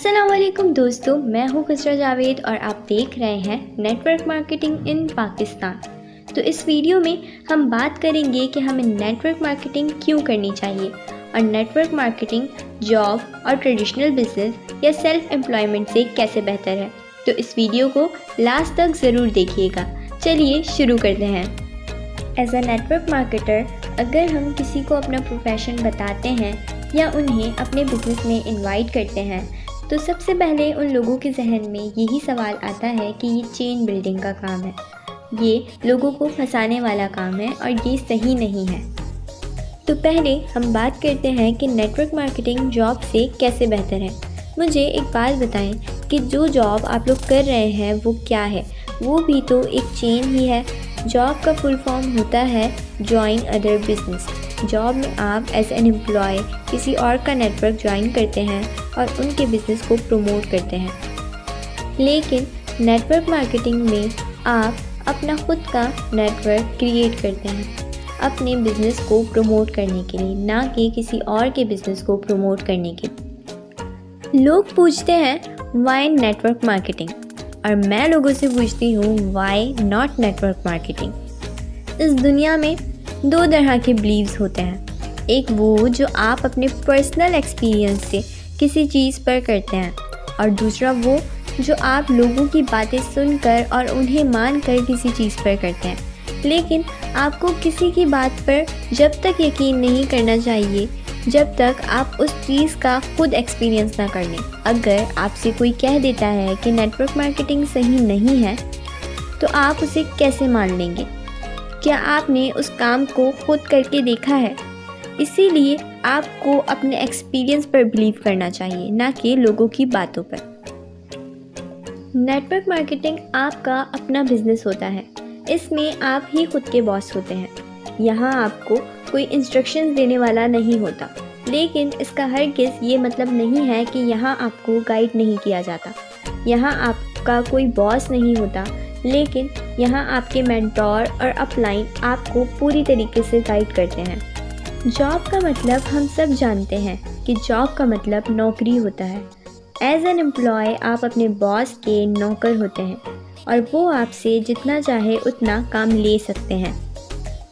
अस्सलाम वालेकुम दोस्तों, मैं हूँ खुसरा जावेद और आप देख रहे हैं नेटवर्क मार्केटिंग इन पाकिस्तान। तो इस वीडियो में हम बात करेंगे कि हमें नेटवर्क मार्केटिंग क्यों करनी चाहिए और नेटवर्क मार्केटिंग जॉब और ट्रेडिशनल बिजनेस या सेल्फ एम्प्लॉयमेंट से कैसे बेहतर है। तो इस वीडियो को लास्ट तक ज़रूर देखिएगा। चलिए शुरू करते हैं। एज अ नेटवर्क मार्केटर, अगर हम किसी को अपना प्रोफेशन बताते हैं या उन्हें अपने बिजनेस में इनवाइट करते हैं तो सबसे पहले उन लोगों के जहन में यही सवाल आता है कि ये चेन बिल्डिंग का काम है, ये लोगों को फंसाने वाला काम है और ये सही नहीं है। तो पहले हम बात करते हैं कि नेटवर्क मार्केटिंग जॉब से कैसे बेहतर है। मुझे एक बात बताएं कि जो जॉब आप लोग कर रहे हैं वो क्या है। वो भी तो एक चेन ही है। जॉब का फुल फॉर्म होता है जॉइन अदर बिजनेस। जॉब में आप एज एन एम्प्लॉय किसी और का नेटवर्क ज्वाइन करते हैं और उनके बिज़नेस को प्रमोट करते हैं। लेकिन नेटवर्क मार्केटिंग में आप अपना खुद का नेटवर्क क्रिएट करते हैं अपने बिज़नेस को प्रमोट करने के लिए, ना कि किसी और के बिज़नेस को प्रमोट करने के लिए। लोग पूछते हैं वाई नेटवर्क मार्केटिंग, और मैं लोगों से पूछती हूँ वाई नॉट नेटवर्क मार्केटिंग। इस दुनिया में दो तरह के बिलीव्स होते हैं। एक वो जो आप अपने पर्सनल एक्सपीरियंस से किसी चीज़ पर करते हैं, और दूसरा वो जो आप लोगों की बातें सुनकर और उन्हें मानकर किसी चीज़ पर करते हैं। लेकिन आपको किसी की बात पर जब तक यकीन नहीं करना चाहिए जब तक आप उस चीज़ का खुद एक्सपीरियंस ना कर लें। अगर आपसे कोई कह देता है कि नेटवर्क मार्केटिंग सही नहीं है तो आप उसे कैसे मान लेंगे? क्या आपने उस काम को खुद करके देखा है? इसीलिए आपको अपने एक्सपीरियंस पर बिलीव करना चाहिए, ना कि लोगों की बातों पर। नेटवर्क मार्केटिंग आपका अपना बिजनेस होता है। इसमें आप ही खुद के बॉस होते हैं। यहाँ आपको कोई इंस्ट्रक्शंस देने वाला नहीं होता। लेकिन इसका हरगिज़ ये मतलब नहीं है कि यहाँ आपको गाइड नहीं किया जाता। यहाँ आपका कोई बॉस नहीं होता, लेकिन यहाँ आपके मेंटोर और अपलाइन आपको पूरी तरीके से गाइड करते हैं। जॉब का मतलब हम सब जानते हैं कि जॉब का मतलब नौकरी होता है। एज एन एम्प्लॉय आप अपने बॉस के नौकर होते हैं और वो आपसे जितना चाहे उतना काम ले सकते हैं।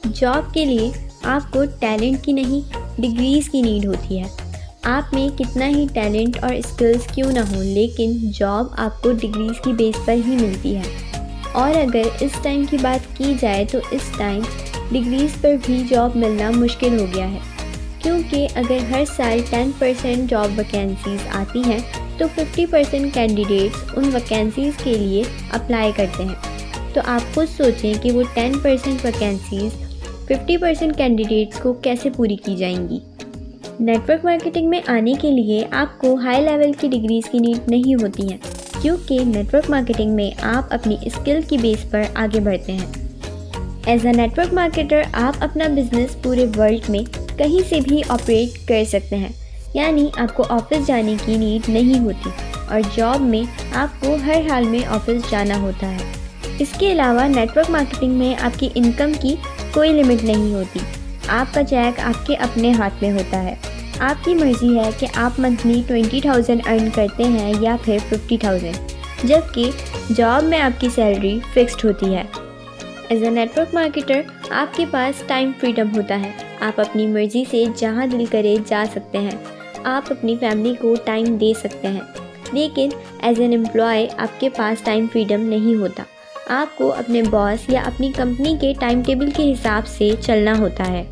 जॉब के लिए आपको टैलेंट की नहीं, डिग्रीज़ की नीड होती है। आप में कितना ही टैलेंट और स्किल्स क्यों ना हो, लेकिन जॉब आपको डिग्रीज़ की बेस पर ही मिलती है। और अगर इस टाइम की बात की जाए तो इस टाइम डिग्रीज़ पर भी जॉब मिलना मुश्किल हो गया है, क्योंकि अगर हर साल 10% जॉब वैकेंसीज़ आती हैं तो 50% कैंडिडेट्स उन वैकेंसीज़ के लिए अप्लाई करते हैं। तो आप खुद सोचें कि वो 10% वैकेंसीज़ 50% कैंडिडेट्स को कैसे पूरी की जाएंगी। नेटवर्क मार्केटिंग में आने के लिए आपको हाई लेवल की डिग्रीज़ की नीड नहीं होती हैं, क्योंकि नेटवर्क मार्केटिंग में आप अपनी स्किल की बेस पर आगे बढ़ते हैं। एज अ नेटवर्क मार्केटर आप अपना बिजनेस पूरे वर्ल्ड में कहीं से भी ऑपरेट कर सकते हैं, यानी आपको ऑफिस जाने की नीड नहीं होती, और जॉब में आपको हर हाल में ऑफिस जाना होता है। इसके अलावा नेटवर्क मार्केटिंग में आपकी इनकम की कोई लिमिट नहीं होती। आपका चेक आपके अपने हाथ में होता है। आपकी मर्ज़ी है कि आप मंथली 20,000 अर्न करते हैं या फिर 50,000, जबकि जॉब में आपकी सैलरी फिक्स्ड होती है। एज अ नेटवर्क मार्केटर आपके पास टाइम फ्रीडम होता है। आप अपनी मर्ज़ी से जहाँ दिल करे जा सकते हैं। आप अपनी फैमिली को टाइम दे सकते हैं। लेकिन एज एन एम्प्लॉय आपके पास टाइम फ्रीडम नहीं होता। आपको अपने बॉस या अपनी कंपनी के टाइम टेबल के हिसाब से चलना होता है।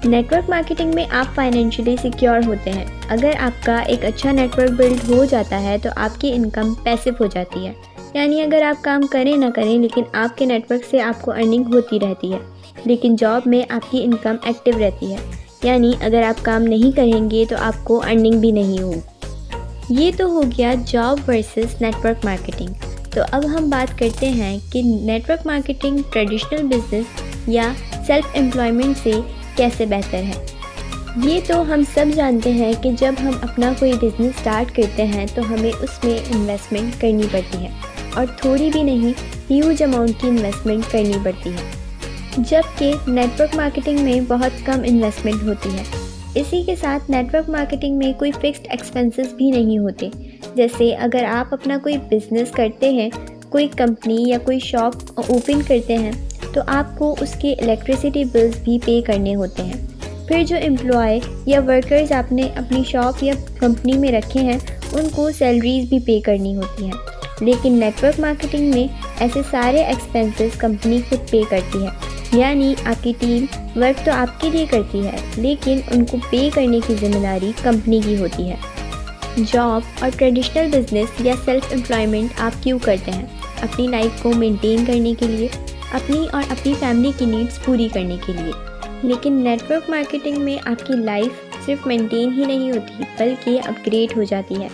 नेटवर्क मार्केटिंग में आप फाइनेंशियली सिक्योर होते हैं। अगर आपका एक अच्छा नेटवर्क बिल्ड हो जाता है तो आपकी इनकम पैसिव हो जाती है, यानी अगर आप काम करें ना करें लेकिन आपके नेटवर्क से आपको अर्निंग होती रहती है। लेकिन जॉब में आपकी इनकम एक्टिव रहती है, यानी अगर आप काम नहीं करेंगे तो आपको अर्निंग भी नहीं होगी। ये तो हो गया जॉब वर्सेस नेटवर्क मार्केटिंग। तो अब हम बात करते हैं कि नेटवर्क मार्केटिंग ट्रेडिशनल बिजनेस या सेल्फ एम्प्लॉयमेंट से कैसे बेहतर है। ये तो हम सब जानते हैं कि जब हम अपना कोई बिज़नेस स्टार्ट करते हैं तो हमें उसमें इन्वेस्टमेंट करनी पड़ती है, और थोड़ी भी नहीं, ह्यूज अमाउंट की इन्वेस्टमेंट करनी पड़ती है, जबकि नेटवर्क मार्केटिंग में बहुत कम इन्वेस्टमेंट होती है। इसी के साथ नेटवर्क मार्केटिंग में कोई फिक्स्ड एक्सपेंसेस भी नहीं होते। जैसे अगर आप अपना कोई बिज़नेस करते हैं, कोई कंपनी या कोई शॉप ओपन करते हैं, तो आपको उसके इलेक्ट्रिसिटी बिल्स भी पे करने होते हैं। फिर जो एम्प्लॉय या वर्कर्स आपने अपनी शॉप या कंपनी में रखे हैं, उनको सैलरीज भी पे करनी होती हैं। लेकिन नेटवर्क मार्केटिंग में ऐसे सारे एक्सपेंसेस कंपनी खुद पे करती है, यानी आपकी टीम वर्क तो आपके लिए करती है, लेकिन उनको पे करने की जिम्मेदारी कंपनी की होती है। जॉब और ट्रेडिशनल बिजनेस या सेल्फ एम्प्लॉयमेंट आप क्यों करते हैं? अपनी लाइफ को मेंटेन करने के लिए, अपनी और अपनी फैमिली की नीड्स पूरी करने के लिए। लेकिन नेटवर्क मार्केटिंग में आपकी लाइफ सिर्फ मेंटेन ही नहीं होती, बल्कि अपग्रेड हो जाती है।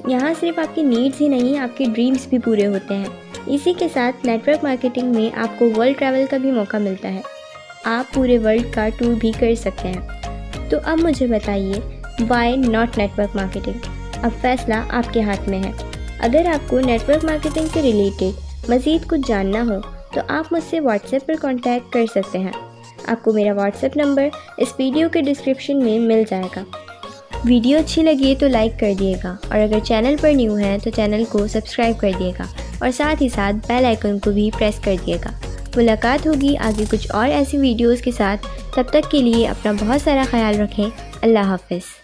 यहाँ सिर्फ आपकी नीड्स ही नहीं, आपके ड्रीम्स भी पूरे होते हैं। इसी के साथ नेटवर्क मार्केटिंग में आपको वर्ल्ड ट्रैवल का भी मौका मिलता है। आप पूरे वर्ल्ड का टूर भी कर सकते हैं। तो अब मुझे बताइए, वाई नॉट नेटवर्क मार्केटिंग? अब फैसला आपके हाथ में है। अगर आपको नेटवर्क मार्केटिंग से रिलेटेड मज़ीद कुछ जानना हो तो आप मुझसे व्हाट्सएप पर कांटेक्ट कर सकते हैं। आपको मेरा व्हाट्सएप नंबर इस वीडियो के डिस्क्रिप्शन में मिल जाएगा। वीडियो अच्छी लगी तो लाइक कर दिएगा, और अगर चैनल पर न्यू हैं तो चैनल को सब्सक्राइब कर दिएगा, और साथ ही साथ बेल आइकन को भी प्रेस कर दिएगा। मुलाकात होगी आगे कुछ और ऐसी वीडियोज़ के साथ। तब तक के लिए अपना बहुत सारा ख्याल रखें। अल्लाह हाफ़िज़।